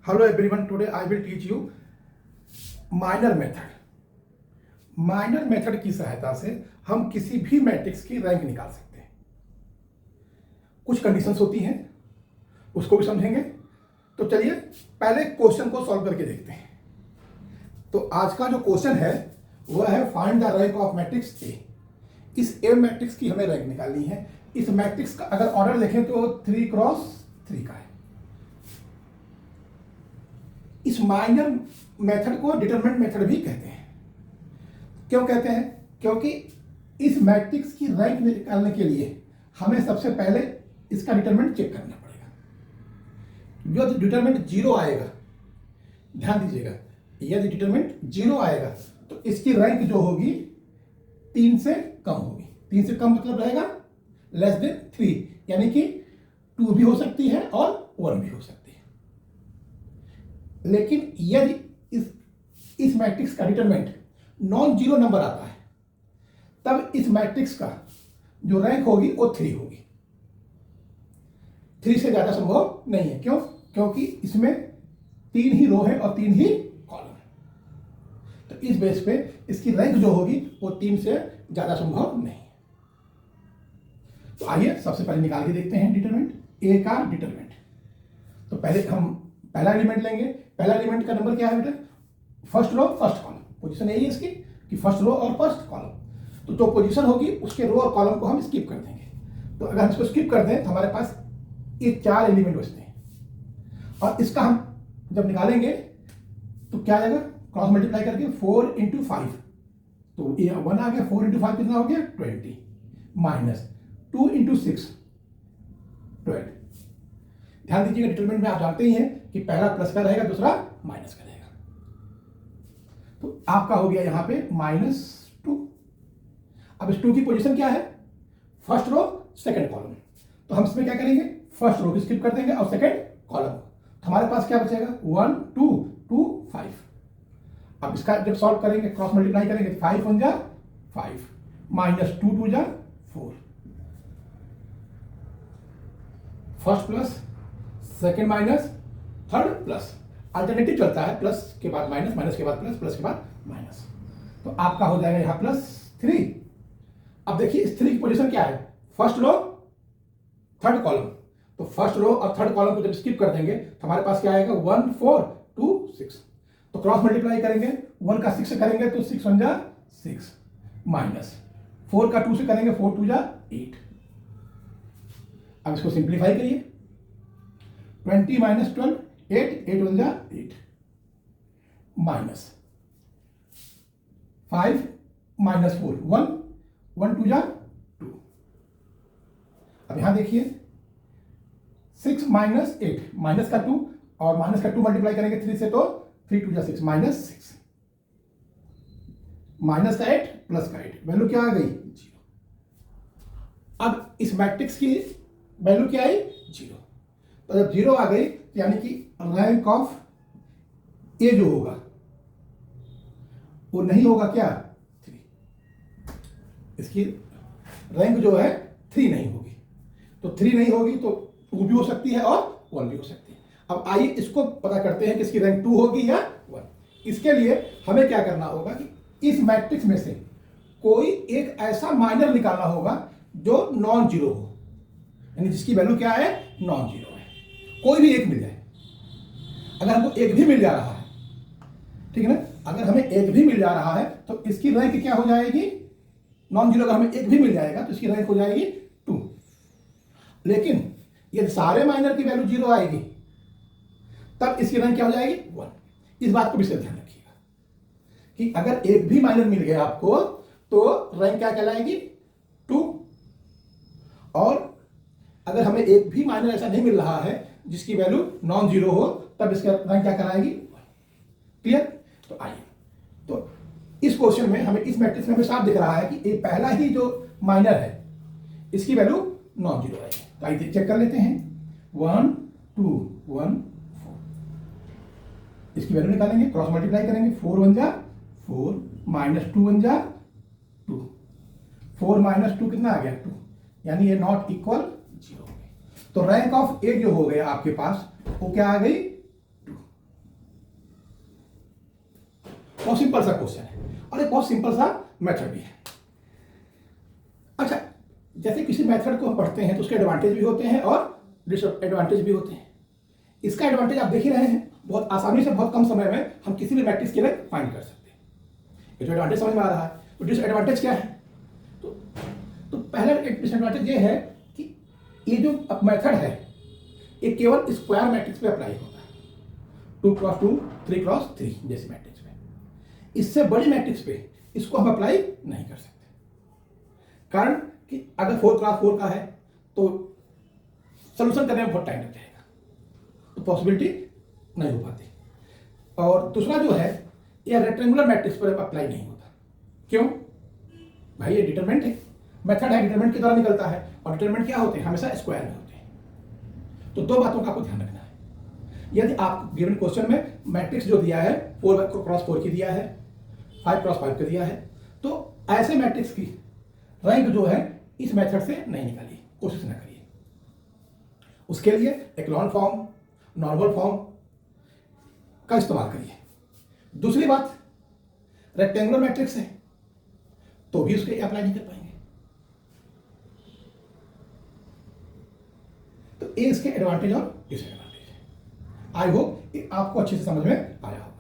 Hello everyone, today I will teach you minor method. Minor method की सहायता से हम किसी भी मैट्रिक्स की रैंक निकाल सकते हैं। कुछ कंडीशंस होती हैं, उसको भी समझेंगे। तो चलिए पहले क्वेश्चन को सॉल्व करके देखते हैं। तो आज का जो क्वेश्चन है वह है find the rank of matrix A. इस ए मैट्रिक्स की हमें रैंक निकालनी है। इस मैट्रिक्स का अगर ऑर्डर देखें तो 3 क्रॉस 3 का है। इस माइनर मेथड को डिटरमिनेंट मेथड भी कहते हैं। क्यों कहते हैं? क्योंकि इस मैट्रिक्स की रैंक निकालने के लिए हमें सबसे पहले इसका डिटरमिनेंट चेक करना पड़ेगा। जो डिटरमिनेंट 0 आएगा, ध्यान दीजिएगा, यदि डिटरमिनेंट 0 आएगा तो इसकी रैंक जो होगी 3 से कम होगी। 3 से कम मतलब रहेगा लेस देन 3, यानी कि 2 भी हो सकती है और 1 भी हो सकती है। लेकिन यदि इस मैट्रिक्स का डिटरमिनेंट नॉन जीरो नंबर आता है तब इस मैट्रिक्स का जो रैंक होगी वो 3 होगी। 3 से ज्यादा संभव नहीं है। क्यों? क्योंकि इसमें 3 ही रो है और 3 ही कॉलम है। तो इस बेस पे इसकी रैंक जो होगी वो 3 से ज्यादा संभव नहीं है। तो आइए सबसे पहले निकाल के देखते हैं डिटरमिनेंट ए का डिटरमिनेंट। तो पहले हम पहला एलिमेंट लेंगे। पहला एलिमेंट का नंबर क्या है बेटा? First row first column. Position यही है इसकी कि फर्स्ट रो और फर्स्ट कॉलम। तो जो पोजीशन होगी उसके रो और कॉलम को हम स्किप कर देंगे। तो अगर हम इसको स्किप कर दें तो हमारे पास ये 4 एलिमेंट बचते हैं। और इसका हम जब निकालेंगे तो क्या आएगा? क्रॉस मल्टीप्लाई करके 4 × 5, तो ये 1 आ गया। 4 × 5 कितना हो गया? 20 माइनस 2 × 6 12। ध्यान दीजिएगा, डिटरमिनेंट में आप जानते ही हैं कि पहला प्लस का रहेगा, दूसरा माइनस का रहेगा। तो आपका हो गया यहां पे -2। अब इस 2 की पोजीशन क्या है? First row second column. तो हम इसमें क्या करेंगे? फर्स्ट रो को स्किप कर देंगे और सेकंड कॉलम। तो हमारे पास क्या बचेगा? 1 2 2 5। अब इसका जब सॉल्व करेंगे, क्रॉस मल्टीप्लाई करेंगे, 5 1 जा 5 माइनस 2 2 जा 4। First plus second minus third plus, alternative चलता है, प्लस के बाद माइनस, माइनस के बाद प्लस, प्लस के बाद माइनस। तो आपका हो जाएगा यहां +3। अब देखिए इस 3 की पोजीशन क्या है? First row third column. तो फर्स्ट रो और थर्ड कॉलम को जब स्किप कर देंगे तो हमारे पास क्या आएगा? 1 4 2 6। तो क्रॉस मल्टीप्लाई करेंगे, 1 का 6 से करेंगे तो 6 1 जा 6 माइनस 4 का 2 से करेंगे, 4 2 जा 8। अब इसको सिंप्लीफाई करिए, 20 माइनस 12 8 8 1 जा 8 माइनस 5 माइनस 4 1 1 2 जा 2। अब यहां देखिए 6 माइनस 8, माइनस का 2 और माइनस का 2 मल्टीप्लाई करेंगे 3 से तो 3 2 जा 6 माइनस 6, माइनस का 8 प्लस का 8, वैल्यू क्या आ गई? 0। अब इस मैट्रिक्स की वैल्यू क्या आई? 0। तो जब 0 आ गई तो यानी कि रैंक ऑफ ए जो होगा वो नहीं होगा क्या? 3। इसकी रैंक जो है 3 नहीं होगी। तो 3 नहीं होगी तो 2 भी हो सकती है और 1 भी हो सकती है। अब आइए इसको पता करते हैं कि इसकी रैंक 2 होगी या 1। इसके लिए हमें क्या करना होगा कि इस मैट्रिक्स में से कोई एक ऐसा माइनर निकालना होगा जो नॉन जीरो हो, यानी जिसकी वैल्यू क्या है? नॉन जीरो है। कोई भी एक मिल जाए। अगर हमको एक भी मिल जा रहा है, ठीक है ना, अगर हमें एक भी मिल जा रहा है तो इसकी रैंक क्या हो जाएगी? Non zero. अगर हमें एक भी मिल जाएगा तो इसकी रैंक हो जाएगी 2। लेकिन यदि सारे माइनर की वैल्यू 0 आएगी तब इसकी रैंक क्या हो जाएगी? 1। इस बात को विशेष ध्यान रखिएगा कि अगर एक भी माइनर मिल गया आपको तो रैंक क्या कहलाएगी? 2। और अगर हमें एक भी माइनर ऐसा नहीं मिल रहा है जिसकी वैल्यू नॉन जीरो हो तब इसका रैंक क्या कराएगी? क्लियर? तो आइए, तो इस क्वेश्चन में हमें इस मैट्रिक्स में हमें साफ दिख रहा है कि ये पहला ही जो माइनर है इसकी वैल्यू नॉन जीरो है। तो आइए चेक कर लेते हैं। 1 2 1 4, इसकी वैल्यू निकालेंगे, क्रॉस मल्टीप्लाई करेंगे, 4 1 जा 4 माइनस 2 1 जा 2। 4 माइनस 2 कितना आ गया? 2, यानी ये नॉट इक्वल 0 हो गई। तो रैंक ऑफ ए जो हो गया आपके पास वो क्या आ गई? 2। बहुत सिंपल सा क्वेश्चन है और एक बहुत सिंपल सा मेथड भी है। अच्छा, जैसे किसी मेथड को हम पढ़ते हैं तो उसके एडवांटेज भी होते हैं और डिसएडवांटेज भी होते हैं। इसका एडवांटेज आप देख ही रहे हैं, बहुत आसानी से बहुत कम समय में हम किसी भी मैट्रिक्स के लिए फाइंड कर सकते हैं। ये जो एडवांटेज समझ में आ रहा है, तो डिसएडवांटेज क्या है? तो पहला डिसएडवांटेज ये है कि ये जो मेथड है ये केवल स्क्वायर मैट्रिक्स पे अप्लाई होता है, 2x2 3x3 जैसे मैट्रिक्स पे। इससे बड़ी मैट्रिक्स पे इसको हम अप्लाई नहीं कर सकते, कारण कि अगर 4x4 का है तो सोल्यूशन करने में बहुत टाइम लग जाएगा, तो पॉसिबिलिटी नहीं हो पाती। और दूसरा जो है, यह रेक्टेंगुलर मैट्रिक्स पर अप्लाई नहीं होता। क्यों भाई? ये डिटरमिनेंट है, मेथड है, डिटरमिनेंट की तरह निकलता है, और डिटरमिनेंट क्या होते हैं? हमेशा स्क्वायर में होते हैं। तो दो बातों का आपको ध्यान रखना है। यदि आप गिवन क्वेश्चन में मैट्रिक्स जो दिया है 4x4 की दिया है, 5x5 का दिया है, तो ऐसे मैट्रिक्स की रैंक जो है इस मेथड से नहीं निकालिए, कोशिश ना करिए। उसके लिए एक्लॉन फॉर्म, नॉर्मल फॉर्म का इस्तेमाल करिए। दूसरी बात, रेक्टेंगुलर मैट्रिक्स है तो भी उसके अप्लाई नहीं कर पाएंगे। तो ये इसके एडवांटेज और डिसएडवांटेज है। आई होप आपको अच्छे से समझ में आया हो।